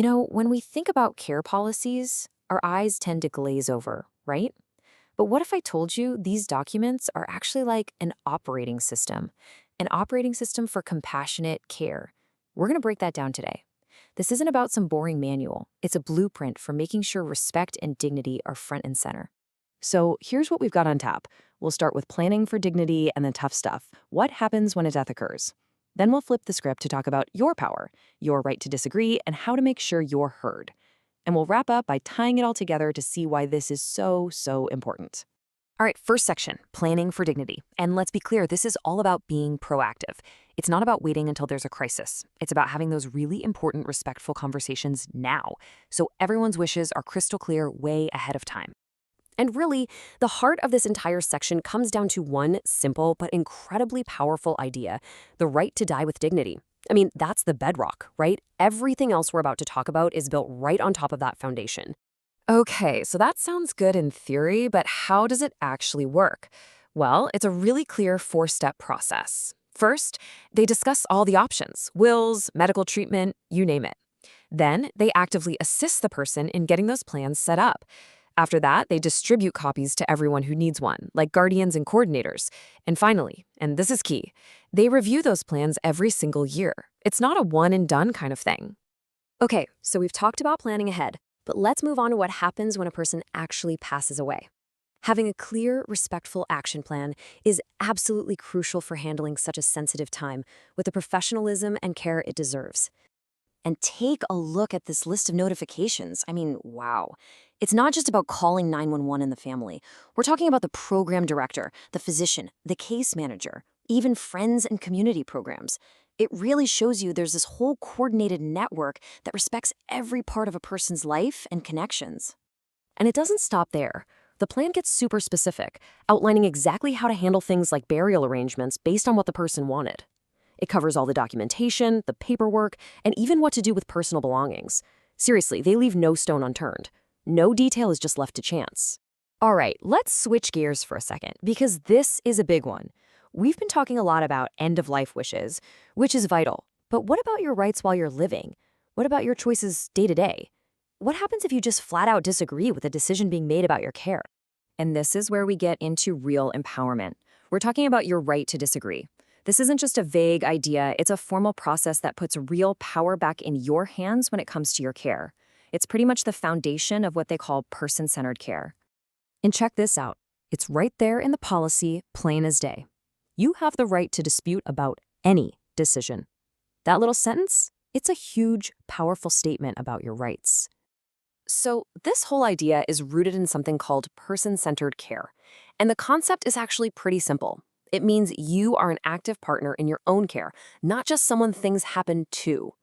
When we think about care policies, our eyes tend to glaze over, right? But what if I told you these documents are actually like an operating system for compassionate care? We're going to break that down today. This isn't about some boring manual, it's a blueprint for making sure respect and dignity are front and center. So here's what we've got on tap. We'll start with planning for dignity and the tough stuff. What happens when a death occurs? Then we'll flip the script to talk about your power, your right to disagree, and how to make sure you're heard. And we'll wrap up by tying it all together to see why this is so important. All right, first section, planning for dignity. And let's be clear, this is all about being proactive. It's not about waiting until there's a crisis. It's about having those really important, respectful conversations now, so everyone's wishes are crystal clear way ahead of time. And really, the heart of this entire section comes down to one simple but incredibly powerful idea: the right to die with dignity. I mean, that's the bedrock, right? Everything else we're about to talk about is built right on top of that foundation. Okay, so that sounds good in theory, but how does it actually work? Well, it's a really clear four-step process. First, they discuss all the options: wills, medical treatment, you name it. Then, they actively assist the person in getting those plans set up. After that, they distribute copies to everyone who needs one, like guardians and coordinators. And finally, and this is key, they review those plans every single year. It's not a one and done kind of thing. Okay, so we've talked about planning ahead, but let's move on to what happens when a person actually passes away. Having a clear, respectful action plan is absolutely crucial for handling such a sensitive time with the professionalism and care it deserves. And take a look at this list of notifications. I mean, wow. It's not just about calling 911 in the family. We're talking about the program director, the physician, the case manager, even friends and community programs. It really shows you there's this whole coordinated network that respects every part of a person's life and connections. And it doesn't stop there. The plan gets super specific, outlining exactly how to handle things like burial arrangements based on what the person wanted. It covers all the documentation, the paperwork, and even what to do with personal belongings. Seriously, they leave no stone unturned. No detail is just left to chance. All right, let's switch gears for a second, because this is a big one. We've been talking a lot about end-of-life wishes, which is vital. But what about your rights while you're living? What about your choices day to day? What happens if you just flat out disagree with a decision being made about your care? And this is where we get into real empowerment. We're talking about your right to disagree. This isn't just a vague idea, it's a formal process that puts real power back in your hands when it comes to your care. It's pretty much the foundation of what they call person-centered care. And check this out. It's right there in the policy, plain as day. You have the right to dispute about any decision. That little sentence, it's a huge, powerful statement about your rights. So this whole idea is rooted in something called person-centered care. And the concept is actually pretty simple. It means you are an active partner in your own care, not just someone things happen to.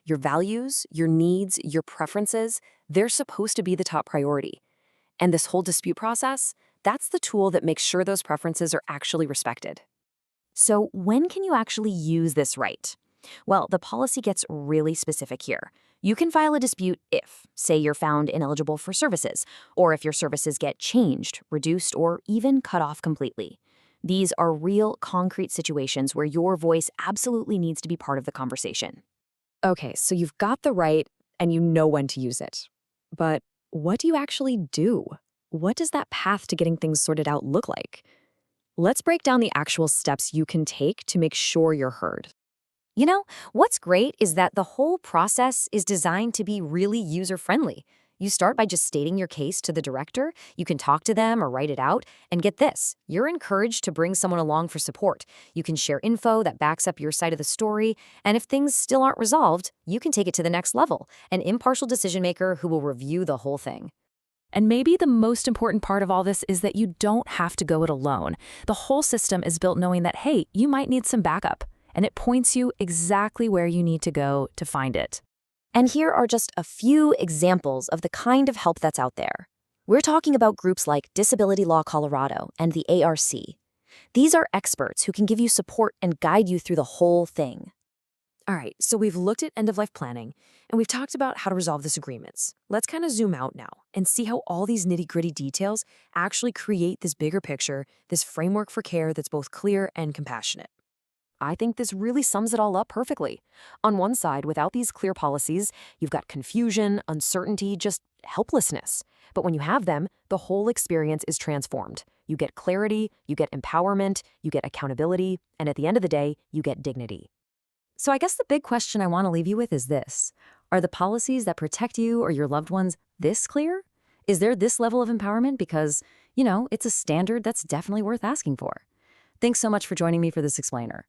Your values, your needs, your preferences, they're supposed to be the top priority. And this whole dispute process, that's the tool that makes sure those preferences are actually respected. So when can you actually use this right? Well, the policy gets really specific here. You can file a dispute if, say, you're found ineligible for services, or if your services get changed, reduced, or even cut off completely. These are real, concrete situations where your voice absolutely needs to be part of the conversation. Okay, so you've got the right, and you know when to use it. But what do you actually do? What does that path to getting things sorted out look like? Let's break down the actual steps you can take to make sure you're heard. What's great is that the whole process is designed to be really user-friendly. You start by just stating your case to the director, you can talk to them or write it out, and get this, you're encouraged to bring someone along for support. You can share info that backs up your side of the story, and if things still aren't resolved, you can take it to the next level, an impartial decision maker who will review the whole thing. And maybe the most important part of all this is that you don't have to go it alone. The whole system is built knowing that, hey, you might need some backup, and it points you exactly where you need to go to find it. And here are just a few examples of the kind of help that's out there. We're talking about groups like Disability Law Colorado and the ARC. These are experts who can give you support and guide you through the whole thing. All right, so we've looked at end-of-life planning, and we've talked about how to resolve disagreements. Let's kind of zoom out now and see how all these nitty-gritty details actually create this bigger picture, this framework for care that's both clear and compassionate. I think this really sums it all up perfectly. On one side, without these clear policies, you've got confusion, uncertainty, just helplessness. But when you have them, the whole experience is transformed. You get clarity, you get empowerment, you get accountability, and at the end of the day, you get dignity. So I guess the big question I want to leave you with is this. Are the policies that protect you or your loved ones this clear? Is there this level of empowerment? Because, it's a standard that's definitely worth asking for. Thanks so much for joining me for this explainer.